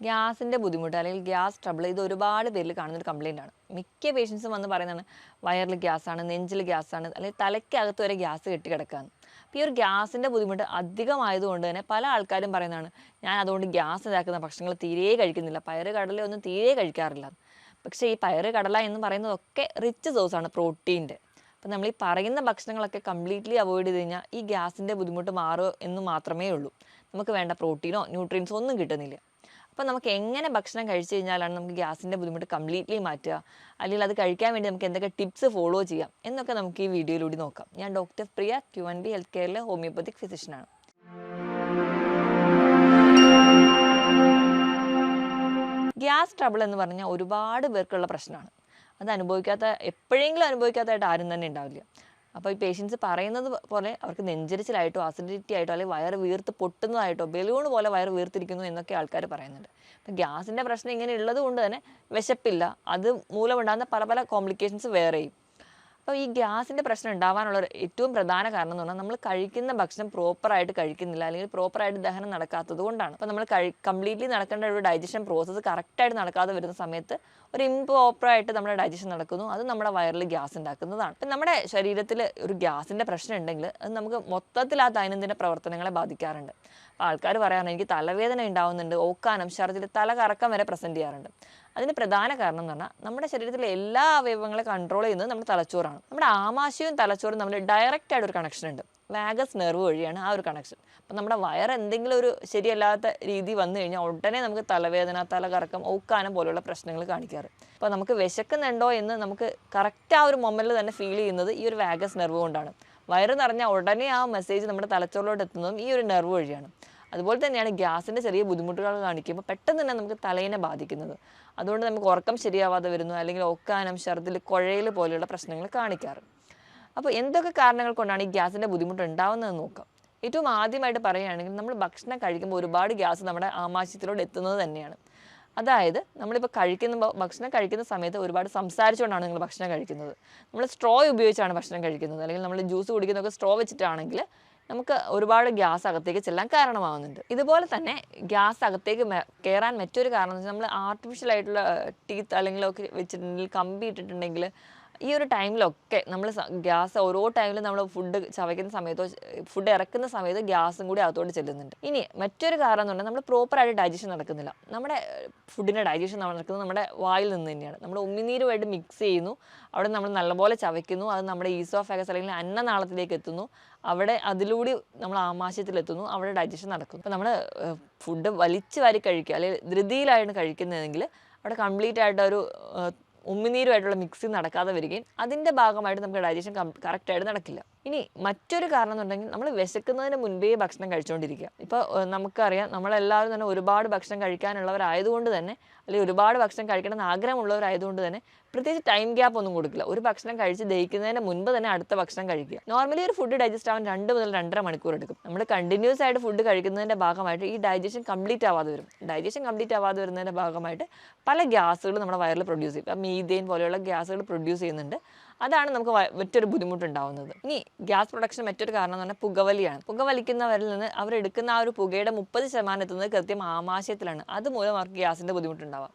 ഗ്യാസിൻ്റെ ബുദ്ധിമുട്ട് അല്ലെങ്കിൽ ഗ്യാസ് ട്രബിൾ ഇത് ഒരുപാട് പേരിൽ കാണുന്നൊരു കംപ്ലയിൻ്റ് ആണ്. മിക്ക പേഷ്യൻസും വന്ന് പറയുന്നതാണ് വയറിൽ ഗ്യാസാണ്, നെഞ്ചിൽ ഗ്യാസാണ്, അല്ലെങ്കിൽ തലയ്ക്കകത്ത് വരെ ഗ്യാസ് കെട്ടിക്കിടക്കുകയാണ്. അപ്പോൾ ഈ ഒരു ഗ്യാസിൻ്റെ ബുദ്ധിമുട്ട് അധികമായതുകൊണ്ട് തന്നെ പല ആൾക്കാരും പറയുന്നതാണ് ഞാൻ അതുകൊണ്ട് ഗ്യാസ് ഇതാക്കുന്ന ഭക്ഷണങ്ങൾ തീരെ കഴിക്കുന്നില്ല, പയറ് കടലയൊന്നും തീരെ കഴിക്കാറില്ല. പക്ഷേ ഈ പയറ് കടല എന്ന് പറയുന്നതൊക്കെ റിച്ച് സോഴ്സാണ് പ്രോട്ടീൻ്റെ. അപ്പോൾ നമ്മൾ ഈ പറയുന്ന ഭക്ഷണങ്ങളൊക്കെ കംപ്ലീറ്റ്ലി അവോയ്ഡ് ചെയ്ത് കഴിഞ്ഞാൽ ഈ ഗ്യാസിൻ്റെ ബുദ്ധിമുട്ട് മാറുക എന്ന് മാത്രമേ ഉള്ളൂ. നമുക്ക് വേണ്ട പ്രോട്ടീനോ ന്യൂട്രിയൻസോ ഒന്നും കിട്ടുന്നില്ല. അപ്പോൾ നമുക്ക് എങ്ങനെ ഭക്ഷണം കഴിച്ചു കഴിഞ്ഞാലാണ് നമുക്ക് ഗ്യാസിൻ്റെ ബുദ്ധിമുട്ട് കംപ്ലീറ്റ്ലി മാറ്റുക, അല്ലെങ്കിൽ അത് കഴിക്കാൻ വേണ്ടി നമുക്ക് എന്തൊക്കെ ടിപ്സ് ഫോളോ ചെയ്യാം എന്നൊക്കെ നമുക്ക് ഈ വീഡിയോയിലൂടെ നോക്കാം. ഞാൻ ഡോക്ടർ പ്രിയ, QNB ഹെൽത്ത് കെയറിലെ ഹോമിയോപ്പത്തിക് ഫിസിഷ്യനാണ്. ഗ്യാസ് ട്രബിൾ എന്ന് പറഞ്ഞാൽ ഒരുപാട് പേർക്കുള്ള പ്രശ്നമാണ്. അത് എപ്പോഴെങ്കിലും അനുഭവിക്കാത്തതായിട്ട് ആരും തന്നെ ഉണ്ടാവില്ല. അപ്പോൾ ഈ പേഷ്യൻസ് പറയുന്നത് പോലെ അവർക്ക് നെഞ്ചരിച്ചിലായിട്ടോ അസിഡിറ്റി ആയിട്ടോ അല്ലെങ്കിൽ വയറ് വീർത്ത് പൊട്ടുന്നതായിട്ടോ ബലൂൺ പോലെ വയറ് വീർത്തിരിക്കുന്നു എന്നൊക്കെ ആൾക്കാർ പറയുന്നുണ്ട്. അപ്പോൾ ഗ്യാസിൻ്റെ പ്രശ്നം ഇങ്ങനെ ഉള്ളത് കൊണ്ട് തന്നെ വിശപ്പില്ല, അത് മൂലമുണ്ടാകുന്ന പല പല കോംപ്ലിക്കേഷൻസ് വേറെയും. അപ്പോൾ ഈ ഗ്യാസിൻ്റെ പ്രശ്നം ഉണ്ടാകാനുള്ള ഏറ്റവും പ്രധാന കാരണം എന്ന് പറഞ്ഞാൽ നമ്മൾ കഴിക്കുന്ന ഭക്ഷണം പ്രോപ്പറായിട്ട് കഴിക്കുന്നില്ല, അല്ലെങ്കിൽ പ്രോപ്പറായിട്ട് ദഹനം നടക്കാത്തത് കൊണ്ടാണ്. അപ്പോൾ നമ്മൾ കംപ്ലീറ്റ്ലി നടക്കേണ്ട ഒരു ഡൈജഷൻ പ്രോസസ്സ് കറക്റ്റായിട്ട് നടക്കാതെ വരുന്ന സമയത്ത് ഒരു ഇംപ്രോപ്പറായിട്ട് നമ്മുടെ ഡൈജഷൻ നടക്കുന്നു, അത് നമ്മുടെ വയറിൽ ഗ്യാസ് ഉണ്ടാക്കുന്നതാണ്. അപ്പം നമ്മുടെ ശരീരത്തിൽ ഒരു ഗ്യാസിൻ്റെ പ്രശ്നം ഉണ്ടെങ്കിൽ അത് നമുക്ക് മൊത്തത്തിൽ ആ ദൈനംദിന പ്രവർത്തനങ്ങളെ ബാധിക്കാറുണ്ട്. അപ്പോൾ ആൾക്കാർ പറയാറുണ്ട് എനിക്ക് തലവേദന ഉണ്ടാവുന്നുണ്ട്, ഓക്കാനം, ഛർദ്ദിൽ, തല കറക്കം വരെ പ്രസൻറ്റ് ചെയ്യാറുണ്ട്. അതിന് പ്രധാന കാരണം എന്ന് പറഞ്ഞാൽ നമ്മുടെ ശരീരത്തിലെ എല്ലാ അവയവങ്ങളെ കൺട്രോൾ ചെയ്യുന്നത് നമ്മുടെ തലച്ചോറാണ്. നമ്മുടെ ആമാശയവും തലച്ചോറും തമ്മിൽ ഡയറക്റ്റ് ആയിട്ട് ഒരു കണക്ഷൻ ഉണ്ട്. വാഗസ് നെർവ് വഴിയാണ് ആ ഒരു കണക്ഷൻ. അപ്പം നമ്മുടെ വയറ് എന്തെങ്കിലും ഒരു ശരിയല്ലാത്ത രീതി വന്നു കഴിഞ്ഞാൽ ഉടനെ നമുക്ക് തലവേദന, തലകറക്കം, ഔക്കാനം പോലെയുള്ള പ്രശ്നങ്ങൾ കാണിക്കാറ്. അപ്പോൾ നമുക്ക് വിശക്കുന്നുണ്ടോ എന്ന് നമുക്ക് കറക്റ്റ് ആ ഒരു മൊമെൻറ്റിൽ തന്നെ ഫീൽ ചെയ്യുന്നത് ഈ ഒരു വാഗസ് നെർവ് കൊണ്ടാണ്. വയറ് നിറഞ്ഞാൽ ഉടനെ ആ മെസ്സേജ് നമ്മുടെ തലച്ചോറിലോട്ട് എത്തുന്നതും ഈ ഒരു നെർവ് വഴിയാണ്. അതുപോലെ തന്നെയാണ് ഗ്യാസിൻ്റെ ചെറിയ ബുദ്ധിമുട്ടുകൾ കാണിക്കുമ്പോൾ പെട്ടെന്ന് തന്നെ നമുക്ക് തലയിനെ ബാധിക്കുന്നത്. അതുകൊണ്ട് നമുക്ക് ഉറക്കം ശരിയാവാതെ വരുന്നു, അല്ലെങ്കിൽ ഓക്കാനം, ഛർദ്ദിൽ, കുഴയിൽ പോലെയുള്ള പ്രശ്നങ്ങൾ കാണിക്കാറ്. അപ്പോൾ എന്തൊക്കെ കാരണങ്ങൾ കൊണ്ടാണ് ഈ ഗ്യാസിൻ്റെ ബുദ്ധിമുട്ട് ഉണ്ടാവുന്നതെന്ന് നോക്കാം. ഏറ്റവും ആദ്യമായിട്ട് പറയുകയാണെങ്കിൽ നമ്മൾ ഭക്ഷണം കഴിക്കുമ്പോൾ ഒരുപാട് ഗ്യാസ് നമ്മുടെ ആമാശയത്തിലോട്ട് എത്തുന്നത് തന്നെയാണ്. അതായത് നമ്മളിപ്പോൾ ഭക്ഷണം കഴിക്കുന്ന സമയത്ത് ഒരുപാട് സംസാരിച്ചുകൊണ്ടാണ് നിങ്ങൾ ഭക്ഷണം കഴിക്കുന്നത്. നമ്മൾ സ്ട്രോ ഉപയോഗിച്ചാണ് ഭക്ഷണം കഴിക്കുന്നത്, അല്ലെങ്കിൽ നമ്മൾ ജ്യൂസ് കുടിക്കുന്നതൊക്കെ സ്ട്രോ വെച്ചിട്ടാണെങ്കിൽ നമുക്ക് ഒരുപാട് ഗ്യാസ് അകത്തേക്ക് ചെല്ലാൻ കാരണമാകുന്നുണ്ട്. ഇതുപോലെ തന്നെ ഗ്യാസ് അകത്തേക്ക് കയറാൻ മറ്റൊരു കാരണം എന്ന് വെച്ചാൽ നമ്മൾ ആർട്ടിഫിഷ്യൽ ആയിട്ടുള്ള ടീത്ത് അല്ലെങ്കിൽ ഒക്കെ വെച്ചിട്ടുണ്ടെങ്കിൽ, കമ്പി ഇട്ടിട്ടുണ്ടെങ്കിൽ ഈ ഒരു ടൈമിലൊക്കെ നമ്മൾ ഗ്യാസ് ഓരോ ടൈമിലും നമ്മൾ ഫുഡ് ചവയ്ക്കുന്ന സമയത്തോ ഫുഡ് ഇറക്കുന്ന സമയത്ത് ഗ്യാസും കൂടി അകത്തോട്ട് ചെല്ലുന്നുണ്ട്. ഇനി മറ്റൊരു കാരണം എന്ന് പറഞ്ഞാൽ നമ്മൾ പ്രോപ്പറായിട്ട് ഡൈജഷൻ നടക്കുന്നില്ല. നമ്മുടെ ഫുഡിൻ്റെ ഡൈജഷൻ നടക്കുന്നത് നമ്മുടെ വായിൽ നിന്ന് തന്നെയാണ്. നമ്മൾ ഉമിനീരുമായിട്ട് മിക്സ് ചെയ്യുന്നു, അവിടെ നമ്മൾ നല്ലപോലെ ചവയ്ക്കുന്നു, അത് നമ്മുടെ ഈസോഫാഗസ് അല്ലെങ്കിൽ അന്നനാളത്തിലേക്ക് എത്തുന്നു, അവിടെ അതിലൂടെ നമ്മൾ ആമാശയത്തിലെത്തുന്നു, അവിടെ ഡൈജഷൻ നടക്കുന്നു. അപ്പോൾ നമ്മൾ ഫുഡ് വലിച്ചു വാരി കഴിക്കുക അല്ലെങ്കിൽ ധൃതിയിലായിട്ട് കഴിക്കുന്നതെങ്കിൽ അവിടെ കംപ്ലീറ്റ് ആയിട്ട് ഒരു ഉമിനീരുമായിട്ടുള്ള മിക്സിങ് നടക്കാതെ വരികയും അതിൻ്റെ ഭാഗമായിട്ട് നമുക്ക് ഡൈജഷൻ കറക്റ്റായിട്ട് നടക്കില്ല. ഇനി മറ്റൊരു കാരണം എന്നുണ്ടെങ്കിൽ നമ്മൾ വിശക്കുന്നതിന് മുൻപേ ഭക്ഷണം കഴിച്ചുകൊണ്ടിരിക്കുക. ഇപ്പോൾ നമുക്കറിയാം നമ്മളെല്ലാവരും തന്നെ ഒരുപാട് ഭക്ഷണം കഴിക്കാനുള്ളവരായതുകൊണ്ട് തന്നെ, അല്ലെങ്കിൽ ഒരുപാട് ഭക്ഷണം കഴിക്കണമെന്ന് ആഗ്രഹമുള്ളവരായതുകൊണ്ട് തന്നെ പ്രത്യേകിച്ച് ടൈം ഗ്യാപ്പ് ഒന്നും കൊടുക്കില്ല. ഒരു ഭക്ഷണം കഴിച്ച് ദഹിക്കുന്നതിന് മുൻപ് തന്നെ അടുത്ത ഭക്ഷണം കഴിക്കുക. നോർമലി ഒരു ഫുഡ് ഡൈജസ്റ്റ് ആവാൻ 2 മുതൽ 2.5 മണിക്കൂർ എടുക്കും. നമ്മൾ കണ്ടിന്യൂസ് ആയിട്ട് ഫുഡ് കഴിക്കുന്നതിൻ്റെ ഭാഗമായിട്ട് ഈ ഡൈജഷൻ കംപ്ലീറ്റ് ആവാതെ വരും. ഡൈജഷൻ കംപ്ലീറ്റ് ആവാതെ വരുന്നതിൻ്റെ ഭാഗമായിട്ട് പല ഗ്യാസുകൾ നമ്മുടെ വയറിൽ പ്രൊഡ്യൂസ് ചെയ്യും. അപ്പോൾ മീഥെയിൻ പോലെയുള്ള ഗ്യാസുകൾ പ്രൊഡ്യൂസ് ചെയ്യുന്നുണ്ട്. അതാണ് നമുക്ക് മറ്റൊരു ബുദ്ധിമുട്ടുണ്ടാവുന്നത്. ഇനി ഗ്യാസ് പ്രൊഡക്ഷൻ മറ്റൊരു കാരണം എന്ന് പറഞ്ഞാൽ പുകവലിയാണ്. പുകവലിക്കുന്നവരിൽ നിന്ന് അവരെടുക്കുന്ന ആ ഒരു പുകയുടെ 30% എത്തുന്നത് കൃത്യം ആമാശയത്തിലാണ്. അതുമൂലം അവർക്ക് ഗ്യാസിൻ്റെ ബുദ്ധിമുട്ടുണ്ടാവാം.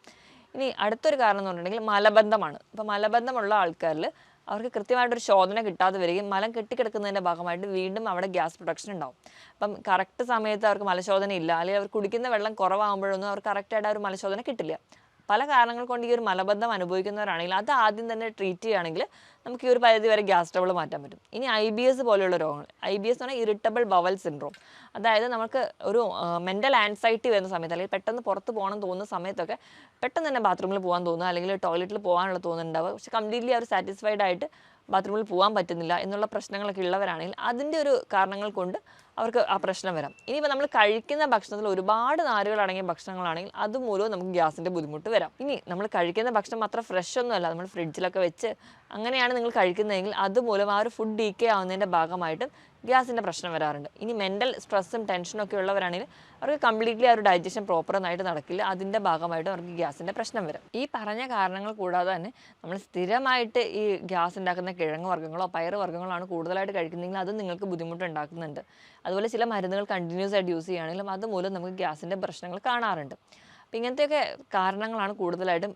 ഇനി അടുത്തൊരു കാരണം എന്ന് പറഞ്ഞിട്ടുണ്ടെങ്കിൽ മലബന്ധമാണ്. അപ്പോൾ മലബന്ധമുള്ള ആൾക്കാരിൽ അവർക്ക് കൃത്യമായിട്ടൊരു ശോധന കിട്ടാതെ വരികയും മലം കെട്ടിക്കിടക്കുന്നതിൻ്റെ ഭാഗമായിട്ട് വീണ്ടും അവിടെ ഗ്യാസ് പ്രൊഡക്ഷൻ ഉണ്ടാവും. അപ്പം കറക്റ്റ് സമയത്ത് അവർക്ക് മലശോധന ഇല്ല, അല്ലെങ്കിൽ അവർ കുടിക്കുന്ന വെള്ളം കുറവാകുമ്പോഴൊന്നും അവർ കറക്റ്റായിട്ട് ആ ഒരു മലശോധന കിട്ടില്ല. പല കാരണങ്ങൾ കൊണ്ട് ഈ ഒരു മലബന്ധം അനുഭവിക്കുന്നവരാണെങ്കിൽ അത് ആദ്യം തന്നെ ട്രീറ്റ് ചെയ്യുകയാണെങ്കിൽ നമുക്ക് ഈ ഒരു പരിധി വരെ ഗ്യാസ് ട്രബിൾ മാറ്റാൻ പറ്റും. ഇനി IBS പോലെയുള്ള രോഗങ്ങൾ. IBS എന്ന് പറഞ്ഞാൽ ഇറിറ്റബിൾ ബവൽ സിൻഡ്രോം. അതായത് നമുക്ക് ഒരു മെൻ്റൽ ആൻസൈറ്റി വരുന്ന സമയത്ത്, അല്ലെങ്കിൽ പെട്ടെന്ന് പുറത്ത് പോകണം തോന്നുന്ന സമയത്തൊക്കെ പെട്ടെന്ന് തന്നെ ബാത്റൂമിൽ പോകാൻ തോന്നുക, അല്ലെങ്കിൽ ടോയ്ലറ്റിൽ പോകാനുള്ള തോന്നുന്നുണ്ടാവുക, പക്ഷെ കംപ്ലീറ്റ്ലി അവർ സാറ്റിസ്ഫൈഡ് ആയിട്ട് ബാത്റൂമിൽ പോകാൻ പറ്റുന്നില്ല എന്നുള്ള പ്രശ്നങ്ങളൊക്കെ ഉള്ളവരാണെങ്കിൽ അതിൻ്റെ ഒരു കാരണങ്ങൾ കൊണ്ട് അവർക്ക് ആ പ്രശ്നം വരാം. ഇനിയിപ്പോൾ നമ്മൾ കഴിക്കുന്ന ഭക്ഷണത്തിൽ ഒരുപാട് നാരുകൾ അടങ്ങിയ ഭക്ഷണങ്ങളാണെങ്കിൽ അതുമൂലവും നമുക്ക് ഗ്യാസിൻ്റെ ബുദ്ധിമുട്ട് വരാം. ഇനി നമ്മൾ കഴിക്കുന്ന ഭക്ഷണം അത്ര ഫ്രഷ് ഒന്നുമല്ല, നമ്മൾ ഫ്രിഡ്ജിലൊക്കെ വെച്ച് അങ്ങനെയാണ് നിങ്ങൾ കഴിക്കുന്നതെങ്കിൽ അതുമൂലം ആ ഒരു ഫുഡ് ഡീക്കേ ആവുന്നതിൻ്റെ ഭാഗമായിട്ടും ഗ്യാസിൻ്റെ പ്രശ്നം വരാറുണ്ട്. ഇനി മെൻ്റൽ സ്ട്രെസ്സും ടെൻഷനും ഒക്കെ ഉള്ളവരാണെങ്കിൽ അവർക്ക് കംപ്ലീറ്റ്ലി ആ ഒരു ഡൈജഷൻ പ്രോപ്പറായിട്ട് നടക്കില്ല, അതിൻ്റെ ഭാഗമായിട്ട് അവർക്ക് ഗ്യാസിൻ്റെ പ്രശ്നം വരും. ഈ പറഞ്ഞ കാരണങ്ങൾ കൂടാതെ തന്നെ നമ്മൾ സ്ഥിരമായിട്ട് ഈ ഗ്യാസ് ഉണ്ടാക്കുന്ന കിഴങ്ങ് വർഗ്ഗങ്ങളോ പയറ് വർഗ്ഗങ്ങളാണ് കൂടുതലായിട്ട് കഴിക്കുന്നതെങ്കിൽ അതും നിങ്ങൾക്ക് ബുദ്ധിമുട്ട് ഉണ്ടാക്കുന്നുണ്ട്. അതുപോലെ ചില മരുന്നുകൾ കണ്ടിന്യൂസ് ആയിട്ട് യൂസ് ചെയ്യുകയാണെങ്കിലും അതുമൂലം നമുക്ക് ഗ്യാസിൻ്റെ പ്രശ്നങ്ങൾ കാണാറുണ്ട്. അപ്പോൾ ഇങ്ങനത്തെയൊക്കെ കാരണങ്ങളാണ് കൂടുതലായിട്ടും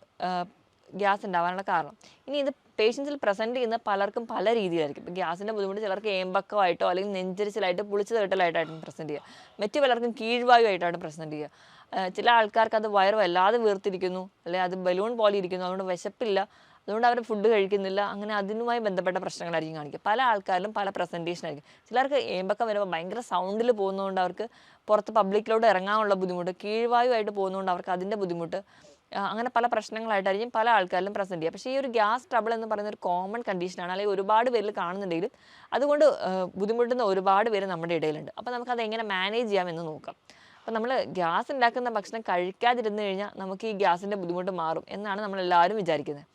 ഗ്യാസ് ഉണ്ടാവാനുള്ള കാരണം. ഇനി ഇത് പേഷ്യൻസിൽ പ്രസൻറ്റ് ചെയ്യുന്ന പലർക്കും പല രീതിയിലായിരിക്കും. ഇപ്പോൾ ഗ്യാസിൻ്റെ ബുദ്ധിമുട്ട് ചിലർക്ക് ഏമ്പക്കമായിട്ടോ അല്ലെങ്കിൽ നെഞ്ചരിച്ചിലായിട്ട് പുളിച്ചു തേട്ടലായിട്ടായിരിക്കും പ്രസൻറ്റ് ചെയ്യുക. മറ്റു പലർക്കും കീഴ്വായു ആയിട്ടാണ് പ്രസൻറ്റ് ചെയ്യുക. ചില ആൾക്കാർക്ക് അത് വയറ് വല്ലാതെ വീർത്തിരിക്കുന്നു, അല്ലെങ്കിൽ അത് ബലൂൺ പോലെ ഇരിക്കുന്നു, അതുകൊണ്ട് വിശപ്പില്ല, അതുകൊണ്ട് അവർ ഫുഡ് കഴിക്കുന്നില്ല, അങ്ങനെ അതിനുമായി ബന്ധപ്പെട്ട പ്രശ്നങ്ങളായിരിക്കും കാണിക്കുക. പല ആൾക്കാരിലും പല പ്രസൻറ്റേഷൻ ആയിരിക്കും. ചിലർക്ക് ഏമ്പക്കം വരുമ്പോൾ ഭയങ്കര സൗണ്ടിൽ പോകുന്നതുകൊണ്ട് അവർക്ക് പുറത്ത് പബ്ലിക്കിലോട്ട് ഇറങ്ങാനുള്ള ബുദ്ധിമുട്ട്, കീഴ്വായു ആയിട്ട് പോകുന്നതുകൊണ്ട് അവർക്ക് അതിൻ്റെ ബുദ്ധിമുട്ട്, അങ്ങനെ പല പ്രശ്നങ്ങളായിട്ടായിരിക്കും പല ആൾക്കാരിലും പ്രസൻറ്റ് ചെയ്യുക. പക്ഷേ ഈ ഒരു ഗ്യാസ് ട്രബിൾ എന്ന് പറയുന്ന ഒരു കോമൺ കണ്ടീഷനാണ്, അല്ലെങ്കിൽ ഒരുപാട് പേരിൽ കാണുന്നുണ്ടെങ്കിലും അതുകൊണ്ട് ബുദ്ധിമുട്ടുന്ന ഒരുപാട് പേര് നമ്മുടെ ഇടയിലുണ്ട്. അപ്പോൾ നമുക്കത് എങ്ങനെ മാനേജ് ചെയ്യാമെന്ന് നോക്കാം. അപ്പോൾ നമ്മൾ ഗ്യാസ് ഉണ്ടാക്കുന്ന ഭക്ഷണം കഴിക്കാതിരുന്നു കഴിഞ്ഞാൽ നമുക്ക് ഈ ഗ്യാസിൻ്റെ ബുദ്ധിമുട്ട് മാറും എന്നാണ് നമ്മളെല്ലാവരും വിചാരിക്കുന്നത്.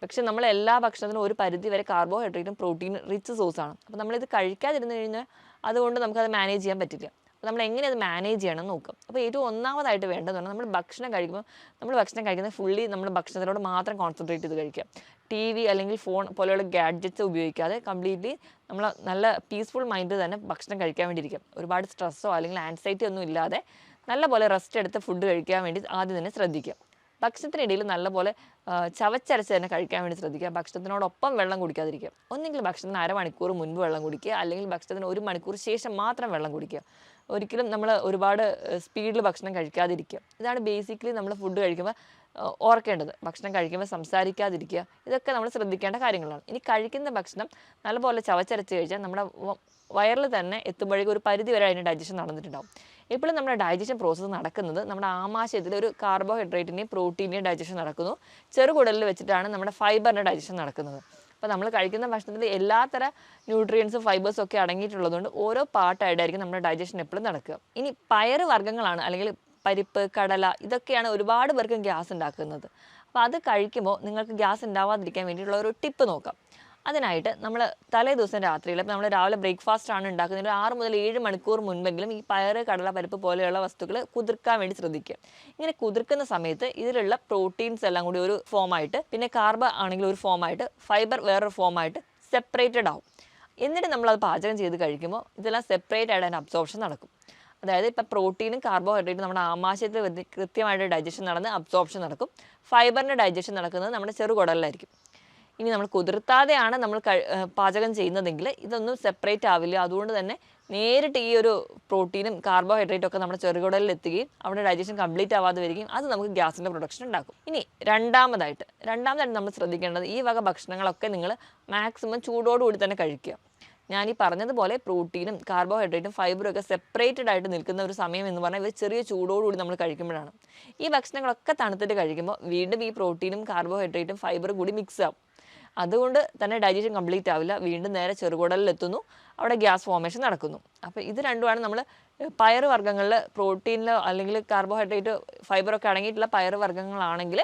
പക്ഷെ നമ്മൾ എല്ലാ ഭക്ഷണത്തിനും ഒരു പരിധി വരെ കാർബോഹൈഡ്രേറ്റും പ്രോട്ടീൻ റിച്ച് സോഴ്സാണ്. അപ്പോൾ നമ്മളിത് കഴിക്കാതിരുന്നു കഴിഞ്ഞാൽ അതുകൊണ്ട് നമുക്കത് മാനേജ് ചെയ്യാൻ പറ്റില്ല. അപ്പോൾ നമ്മൾ എങ്ങനെ അത് മാനേജ് ചെയ്യണം നോക്കാം. അപ്പോൾ ഏറ്റവും ഒന്നാമതായിട്ട് വേണ്ടതെന്ന് പറഞ്ഞാൽ നമ്മൾ ഭക്ഷണം കഴിക്കുന്നത് ഫുള്ളി നമ്മൾ ഭക്ഷണത്തിനോട് മാത്രം കോൺസെൻട്രേറ്റ് ചെയ്ത് കഴിക്കുക. ടി വി അല്ലെങ്കിൽ ഫോൺ പോലെയുള്ള ഗാഡ്ജറ്റ്സ് ഉപയോഗിക്കാതെ കംപ്ലീറ്റ്ലി നമ്മൾ നല്ല പീസ്ഫുൾ മൈൻഡ് തന്നെ ഭക്ഷണം കഴിക്കാൻ വേണ്ടി ഇരിക്കുക. ഒരുപാട് സ്ട്രെസ്സോ അല്ലെങ്കിൽ ആൻസൈറ്റി ഒന്നും ഇല്ലാതെ നല്ലപോലെ റെസ്റ്റ് എടുത്ത് ഫുഡ് കഴിക്കാൻ വേണ്ടി ആദ്യം തന്നെ ശ്രദ്ധിക്കുക. ഭക്ഷണത്തിനിടയിൽ നല്ലപോലെ ചവച്ചരച്ച് തന്നെ കഴിക്കാൻ വേണ്ടി ശ്രദ്ധിക്കുക. ഭക്ഷണത്തിനോടൊപ്പം വെള്ളം കുടിക്കാതിരിക്കുക. ഒന്നെങ്കിൽ ഭക്ഷണത്തിന് അരമണിക്കൂർ മുൻപ് വെള്ളം കുടിക്കുക, അല്ലെങ്കിൽ ഭക്ഷണത്തിന് 1 മണിക്കൂർ ശേഷം മാത്രം വെള്ളം കുടിക്കുക. ഒരിക്കലും നമ്മൾ ഒരുപാട് സ്പീഡിൽ ഭക്ഷണം കഴിക്കാതിരിക്കുക. ഇതാണ് ബേസിക്കലി നമ്മൾ ഫുഡ് കഴിക്കുമ്പോൾ ഓർക്കേണ്ടത്. ഭക്ഷണം കഴിക്കുമ്പോൾ സംസാരിക്കാതിരിക്കുക. ഇതൊക്കെ നമ്മൾ ശ്രദ്ധിക്കേണ്ട കാര്യങ്ങളാണ്. ഇനി കഴിക്കുന്ന ഭക്ഷണം നല്ലപോലെ ചവച്ചരച്ച് കഴിച്ചാൽ നമ്മുടെ വയറിൽ തന്നെ എത്തുമ്പോഴേക്കും ഒരു പരിധി വരെ അതിൻ്റെ ഡൈജഷൻ നടന്നിട്ടുണ്ടാവും. എപ്പോഴും നമ്മുടെ ഡൈജഷൻ പ്രോസസ്സ് നടക്കുന്നത് നമ്മുടെ ആമാശയത്തിൽ ഒരു കാർബോഹൈഡ്രേറ്റിൻ്റെയും പ്രോട്ടീൻ്റെയും ഡൈജഷൻ നടക്കുന്നു. ചെറുകുടലിൽ വെച്ചിട്ടാണ് നമ്മുടെ ഫൈബറിൻ്റെ ഡൈജഷൻ നടക്കുന്നത്. അപ്പോൾ നമ്മൾ കഴിക്കുന്ന ഭക്ഷണത്തിൽ എല്ലാത്തര ന്യൂട്രിയൻസും ഫൈബേഴ്സും ഒക്കെ അടങ്ങിയിട്ടുള്ളതുകൊണ്ട് ഓരോ പാർട്ടായിട്ടായിരിക്കും നമ്മുടെ ഡൈജഷൻ എപ്പോഴും നടക്കുക. ഇനി പയറ് വർഗ്ഗങ്ങളാണ്, അല്ലെങ്കിൽ പരിപ്പ്, കടല, ഇതൊക്കെയാണ് ഒരുപാട് പേർക്കും ഗ്യാസ് ഉണ്ടാക്കുന്നത്. അപ്പോൾ അത് കഴിക്കുമ്പോൾ നിങ്ങൾക്ക് ഗ്യാസ് ഉണ്ടാവാതിരിക്കാൻ വേണ്ടിയിട്ടുള്ള ഒരു ടിപ്പ് നോക്കാം. അതിനായിട്ട് നമ്മൾ തലേ ദിവസം രാത്രിയിൽ, ഇപ്പോൾ നമ്മൾ രാവിലെ ബ്രേക്ക്ഫാസ്റ്റ് ആണ് ഉണ്ടാക്കുന്നത്, ഒരു 6 മുതൽ 7 മണിക്കൂർ മുൻപെങ്കിലും ഈ പയറ്, കടല, പരിപ്പ് പോലെയുള്ള വസ്തുക്കൾ കുതിർക്കാൻ വേണ്ടി ശ്രദ്ധിക്കുക. ഇങ്ങനെ കുതിർക്കുന്ന സമയത്ത് ഇതിലുള്ള പ്രോട്ടീൻസ് എല്ലാം കൂടി ഒരു ഫോമായിട്ട്, പിന്നെ കാർബ് ആണെങ്കിൽ ഒരു ഫോമായിട്ട്, ഫൈബർ വേറൊരു ഫോമായിട്ട് സെപ്പറേറ്റഡ് ആവും. എന്നിട്ട് നമ്മളത് പാചകം ചെയ്ത് കഴിക്കുമ്പോൾ ഇതെല്ലാം സെപ്പറേറ്റ് ആയിട്ട് അതിൻ്റെ അബ്സോർപ്ഷൻ നടക്കും. അതായത് ഇപ്പോൾ പ്രോട്ടീനും കാർബോഹൈഡ്രേറ്റും നമ്മുടെ ആമാശയത്തിൽ കൃത്യമായിട്ട് ഡൈജഷൻ നടന്ന് അബ്സോർപ്ഷൻ നടക്കും. ഫൈബറിൻ്റെ ഡൈജഷൻ നടക്കുന്നത് നമ്മുടെ ചെറുകുടലിലായിരിക്കും. ഇനി നമ്മൾ കുതിർത്താതെയാണ് നമ്മൾ പാചകം ചെയ്യുന്നതെങ്കിൽ ഇതൊന്നും സെപ്പറേറ്റ് ആവില്ല. അതുകൊണ്ട് തന്നെ നേരിട്ട് ഈ ഒരു പ്രോട്ടീനും കാർബോഹൈഡ്രേറ്റും ഒക്കെ നമ്മുടെ ചെറുകുടലിൽ എത്തുകയും അവിടെ ഡൈജഷൻ കംപ്ലീറ്റ് ആവാതെ വരികയും അത് നമുക്ക് ഗ്യാസിൻ്റെ പ്രൊഡക്ഷൻ ഉണ്ടാക്കും. ഇനി രണ്ടാമതായിട്ട് നമ്മൾ ശ്രദ്ധിക്കേണ്ടത്, ഈ വക ഭക്ഷണങ്ങളൊക്കെ നിങ്ങൾ മാക്സിമം ചൂടോടുകൂടി തന്നെ കഴിക്കുക. ഞാൻ ഈ പറഞ്ഞതുപോലെ പ്രോട്ടീനും കാർബോഹൈഡ്രേറ്റും ഫൈബറും ഒക്കെ സെപ്പറേറ്റഡ് ആയിട്ട് നിൽക്കുന്ന ഒരു സമയം എന്ന് പറഞ്ഞാൽ ഇവർ ചെറിയ ചൂടോടുകൂടി നമ്മൾ കഴിക്കുമ്പോഴാണ്. ഈ ഭക്ഷണങ്ങളൊക്കെ തണുത്തിട്ട് കഴിക്കുമ്പോൾ വീണ്ടും ഈ പ്രോട്ടീനും കാർബോഹൈഡ്രേറ്റും ഫൈബറും കൂടി മിക്സ് ആവും. അതുകൊണ്ട് തന്നെ ഡൈജഷൻ കംപ്ലീറ്റ് ആവില്ല. വീണ്ടും നേരെ ചെറുകുടലിൽ എത്തുന്നു, അവിടെ ഗ്യാസ് ഫോർമേഷൻ നടക്കുന്നു. അപ്പോൾ ഇത് രണ്ടുമാണ് നമ്മൾ പയറ് വർഗ്ഗങ്ങളിൽ പ്രോട്ടീനിലോ അല്ലെങ്കിൽ കാർബോഹൈഡ്രേറ്റ് ഫൈബറൊക്കെ അടങ്ങിയിട്ടുള്ള പയറ് വർഗ്ഗങ്ങളാണെങ്കിൽ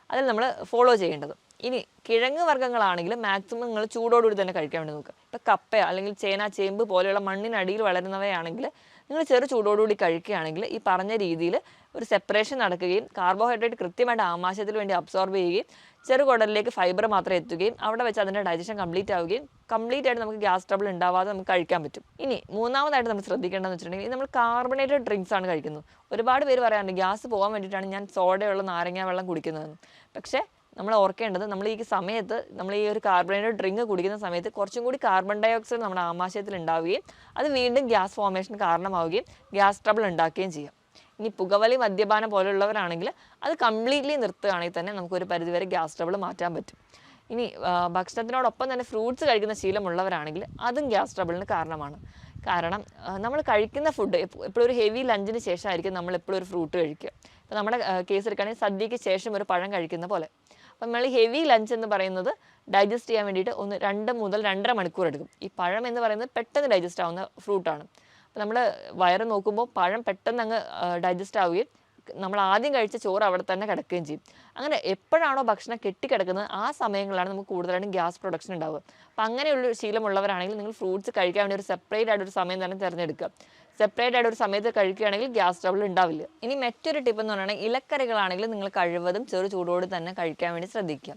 അതിൽ നമ്മൾ ഫോളോ ചെയ്യേണ്ടത്. ഇനി കിഴങ്ങ് വർഗ്ഗങ്ങളാണെങ്കിൽ മാക്സിമം നിങ്ങൾ ചൂടോടുകൂടി തന്നെ കഴിക്കാൻ വേണ്ടി നോക്കുക. ഇപ്പോൾ കപ്പയോ അല്ലെങ്കിൽ ചേന, ചേമ്പ് പോലെയുള്ള മണ്ണിനടിയിൽ വളരുന്നവയാണെങ്കിൽ നിങ്ങൾ ചെറു ചൂടോടുകൂടി കഴിക്കുകയാണെങ്കിൽ ഈ പറഞ്ഞ രീതിയിൽ ഒരു സെപ്പറേഷൻ നടക്കുകയും കാർബോഹൈഡ്രേറ്റ് കൃത്യമായിട്ട് ആമാശയത്തിന് വേണ്ടി അബ്സോർബ് ചെയ്യുകയും ചെറുകുടലിലേക്ക് ഫൈബർ മാത്രം എത്തുകയും അവിടെ വെച്ച് അതിൻ്റെ ഡൈജഷൻ കംപ്ലീറ്റ് ആവുകയും കംപ്ലീറ്റ് ആയിട്ട് നമുക്ക് ഗ്യാസ് ട്രബിൾ ഉണ്ടാവാതെ നമുക്ക് കഴിക്കാൻ പറ്റും. ഇനി മൂന്നാമതായിട്ട് നമ്മൾ ശ്രദ്ധിക്കേണ്ടതെന്ന് വെച്ചിട്ടുണ്ടെങ്കിൽ നമ്മൾ കാർബണേറ്റഡ് ഡ്രിങ്ക്സ് ആണ് കഴിക്കുന്നത്. ഒരുപാട് പേര് പറയാറുണ്ട് ഗ്യാസ് പോകാൻ വേണ്ടിയിട്ടാണ് ഞാൻ സോഡയുള്ള നാരങ്ങ വെള്ളം കുടിക്കുന്നതെന്ന്. പക്ഷേ നമ്മൾ ഓർക്കേണ്ടത്, നമ്മൾ ഈ സമയത്ത് നമ്മൾ ഈ ഒരു കാർബണേറ്റഡ് ഡ്രിങ്ക് കുടിക്കുന്ന സമയത്ത് കുറച്ചും കൂടി കാർബൺ ഡൈ ഓക്സൈഡ് നമ്മുടെ ആമാശയത്തിൽ ഉണ്ടാവുകയും അത് വീണ്ടും ഗ്യാസ് ഫോർമേഷൻ കാരണമാവുകയും ഗ്യാസ് ട്രബിൾ ഉണ്ടാക്കുകയും ചെയ്യും. ഇനി പുകവലി, മദ്യപാനം പോലുള്ളവരാണെങ്കിൽ അത് കംപ്ലീറ്റ്ലി നിർത്തുകയാണെങ്കിൽ തന്നെ നമുക്കൊരു പരിധിവരെ ഗ്യാസ് ട്രബിൾ മാറ്റാൻ പറ്റും. ഇനി ഭക്ഷണത്തിനോടൊപ്പം തന്നെ ഫ്രൂട്ട്സ് കഴിക്കുന്ന ശീലമുള്ളവരാണെങ്കിൽ അതും ഗ്യാസ് ട്രബിളിന് കാരണമാണ്. കാരണം നമ്മൾ കഴിക്കുന്ന ഫുഡ് എപ്പോഴും ഒരു ഹെവി ലഞ്ചിന് ശേഷമായിരിക്കും നമ്മൾ എപ്പോഴും ഒരു ഫ്രൂട്ട് കഴിക്കുക. ഇപ്പോൾ നമ്മുടെ കേസ് എടുക്കുകയാണെങ്കിൽ സദ്യയ്ക്ക് ശേഷം ഒരു പഴം കഴിക്കുന്ന പോലെ. അപ്പം നമ്മൾ ഹെവി ലഞ്ച് എന്ന് പറയുന്നത് ഡൈജസ്റ്റ് ചെയ്യാൻ വേണ്ടിയിട്ട് 2 മുതൽ 2.5 മണിക്കൂർ എടുക്കും. ഈ പഴം എന്ന് പറയുന്നത് പെട്ടെന്ന് ഡൈജസ്റ്റ് ആവുന്ന ഫ്രൂട്ടാണ്. അപ്പോൾ നമ്മൾ വയറ് നോക്കുമ്പോൾ പഴം പെട്ടെന്ന് അങ്ങ് ഡൈജസ്റ്റ് ആവുകയും നമ്മൾ ആദ്യം കഴിച്ച ചോറ് അവിടെ തന്നെ കിടക്കുകയും ചെയ്യും. അങ്ങനെ എപ്പോഴാണോ ഭക്ഷണം കെട്ടിക്കിടക്കുന്നത് ആ സമയങ്ങളിലാണ് നമുക്ക് കൂടുതലായിട്ടും ഗ്യാസ് പ്രൊഡക്ഷൻ ഉണ്ടാവുക. അപ്പോൾ അങ്ങനെയുള്ള ശീലമുള്ളവരാണെങ്കിൽ നിങ്ങൾ ഫ്രൂട്ട്സ് കഴിക്കാൻ വേണ്ടി ഒരു സെപ്പറേറ്റ് ആയിട്ടൊരു സമയം തന്നെ തിരഞ്ഞെടുക്കുക. സെപ്പറേറ്റ് ആയിട്ട് ഒരു സമയത്ത് കഴിക്കുകയാണെങ്കിൽ ഗ്യാസ് ട്രബിൾ ഉണ്ടാവില്ല. ഇനി മറ്റൊരു ടിപ്പ് എന്ന് പറയുന്നത് ഇലക്കറികളാണെങ്കിൽ നിങ്ങൾ കഴിവതും ചെറു ചൂടോട് തന്നെ കഴിക്കാൻ വേണ്ടി ശ്രദ്ധിക്കുക.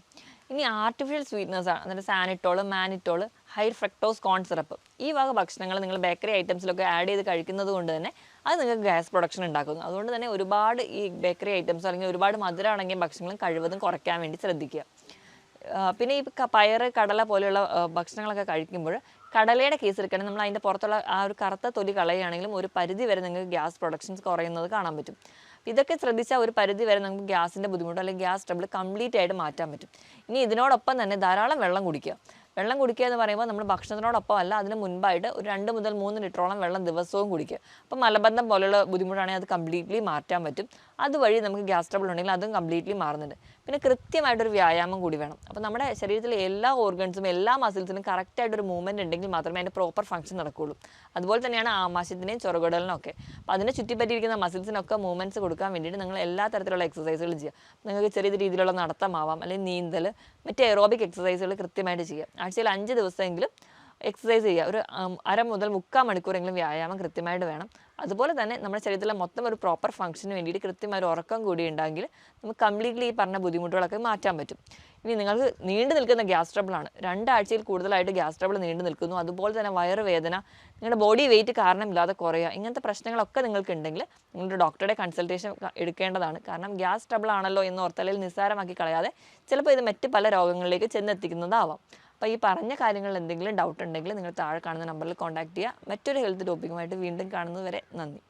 ഇനി ആർട്ടിഫിഷ്യൽ സ്വീറ്റ്നസ് ആണ്, അതായത് സാനിറ്റോൾ, mannitol, high fructose corn syrup, ഈ വക ഭക്ഷണങ്ങൾ നിങ്ങൾ ബേക്കറി ഐറ്റംസിലൊക്കെ ആഡ് ചെയ്ത് കഴിക്കുന്നത് കൊണ്ട് തന്നെ അത് നിങ്ങൾക്ക് ഗ്യാസ് പ്രൊഡക്ഷൻ ഉണ്ടാക്കുന്നു. അതുകൊണ്ട് തന്നെ ഒരുപാട് ഈ ബേക്കറി ഐറ്റംസോ അല്ലെങ്കിൽ ഒരുപാട് മധുരം അടങ്ങിയ ഭക്ഷണങ്ങളും കഴിവതും കുറയ്ക്കാൻ വേണ്ടി ശ്രദ്ധിക്കുക. പിന്നെ ഈ പയറ്, കടല പോലെയുള്ള ഭക്ഷണങ്ങളൊക്കെ കഴിക്കുമ്പോൾ കടലയുടെ കേസ് എടുക്കുകയാണെങ്കിൽ നമ്മൾ അതിൻ്റെ പുറത്തുള്ള ആ ഒരു കറുത്ത തൊലി കളയുകയാണെങ്കിലും ഒരു പരിധി വരെ നിങ്ങൾക്ക് ഗ്യാസ് പ്രൊഡക്ഷൻസ് കുറയുന്നത് കാണാൻ പറ്റും. ഇതൊക്കെ ശ്രദ്ധിച്ചാൽ ഒരു പരിധി വരെ നമുക്ക് ഗ്യാസിൻ്റെ ബുദ്ധിമുട്ട് അല്ലെങ്കിൽ ഗ്യാസ് ട്രബിൾ കംപ്ലീറ്റ് ആയിട്ട് മാറ്റാൻ പറ്റും. ഇനി ഇതിനോടൊപ്പം തന്നെ ധാരാളം വെള്ളം കുടിക്കുക. വെള്ളം കുടിക്കുക എന്ന് പറയുമ്പോൾ നമ്മൾ ഭക്ഷണത്തിനോടൊപ്പം അല്ല, അതിന് മുൻപായിട്ട് ഒരു 2 മുതൽ 3 ലിറ്ററോളം വെള്ളം ദിവസവും കുടിക്കുക. അപ്പോൾ മലബന്ധം പോലെയുള്ള ബുദ്ധിമുട്ടാണെങ്കിൽ അത് കംപ്ലീറ്റ്ലി മാറ്റാൻ പറ്റും. അതുവഴി നമുക്ക് ഗ്യാസ് ട്രബിൾ ഉണ്ടെങ്കിൽ അതും കംപ്ലീറ്റ്ലി മാറുന്നുണ്ട്. പിന്നെ കൃത്യമായിട്ടൊരു വ്യായാമം കൂടി വേണം. അപ്പോൾ നമ്മുടെ ശരീരത്തിലെ എല്ലാ ഓർഗൻസും എല്ലാ മസിൽസിനും കറക്റ്റായിട്ടൊരു മൂവ്മെൻറ്റ് ഉണ്ടെങ്കിൽ മാത്രമേ അതിൻ്റെ പ്രോപ്പർ ഫംഗ്ഷൻ നടക്കുകയുള്ളൂ. അതുപോലെ തന്നെയാണ് ആമാശയത്തിൻ്റെയും ചൊറുകുടലിനും ഒക്കെ. അപ്പോൾ അതിനെ ചുറ്റിപ്പറ്റിയിരിക്കുന്ന മസിൽസിനൊക്കെ മൂവ്മെൻറ്റ്സ് കൊടുക്കാൻ വേണ്ടിയിട്ട് നിങ്ങൾ എല്ലാ തരത്തിലുള്ള എക്സസൈസുകൾ ചെയ്യുക. നിങ്ങൾക്ക് ചെറിയ രീതിയിലുള്ള നടത്തമാവാം, അല്ലെങ്കിൽ നീന്തൽ, മറ്റ് എറോബിക് എക്സസൈസുകൾ കൃത്യമായിട്ട് ചെയ്യുക. ആഴ്ചയിൽ 5 ദിവസമെങ്കിലും എക്സസൈസ് ചെയ്യുക. ഒരു 1/2 മുതൽ 3/4 മണിക്കൂറെങ്കിലും വ്യായാമം കൃത്യമായിട്ട് വേണം. അതുപോലെ തന്നെ നമ്മുടെ ശരീരത്തിലെ മൊത്തം ഒരു പ്രോപ്പർ ഫംഗ്ഷന് വേണ്ടിയിട്ട് കൃത്യമായ ഒരു ഉറക്കം കൂടി ഉണ്ടെങ്കിൽ നമുക്ക് കംപ്ലീറ്റ്ലി ഈ പറഞ്ഞ ബുദ്ധിമുട്ടുകളൊക്കെ മാറ്റാൻ പറ്റും. ഇനി നിങ്ങൾക്ക് നീണ്ടു നിൽക്കുന്ന ഗ്യാസ് ട്രബിളാണ്, 2 ആഴ്ചയിൽ കൂടുതലായിട്ട് ഗ്യാസ് ട്രബിൾ നീണ്ടു നിൽക്കുന്നു, അതുപോലെ തന്നെ വയറുവേദന, നിങ്ങളുടെ ബോഡി വെയിറ്റ് കാരണമില്ലാതെ കുറയുക, ഇങ്ങനത്തെ പ്രശ്നങ്ങളൊക്കെ നിങ്ങൾക്ക് ഉണ്ടെങ്കിൽ നിങ്ങളുടെ ഡോക്ടറുടെ കൺസൾട്ടേഷൻ എടുക്കേണ്ടതാണ്. കാരണം ഗ്യാസ് ട്രബിൾ ആണല്ലോ എന്ന് ഓർത്തലയിൽ നിസ്സാരമാക്കി കളയാതെ ചിലപ്പോൾ ഇത് മറ്റ് പല രോഗങ്ങളിലേക്ക് ചെന്നെത്തിക്കുന്നതാവാം. അപ്പോൾ ഈ പറഞ്ഞ കാര്യങ്ങളിൽ എന്തെങ്കിലും ഡൗട്ട് ഉണ്ടെങ്കിൽ നിങ്ങൾ താഴെ കാണുന്ന നമ്പറിൽ കോൺടാക്ട് ചെയ്യുക. മറ്റൊരു ഹെൽത്ത് ടോപ്പിക്കുമായിട്ട് വീണ്ടും കാണുന്നത് വരെ നന്ദി.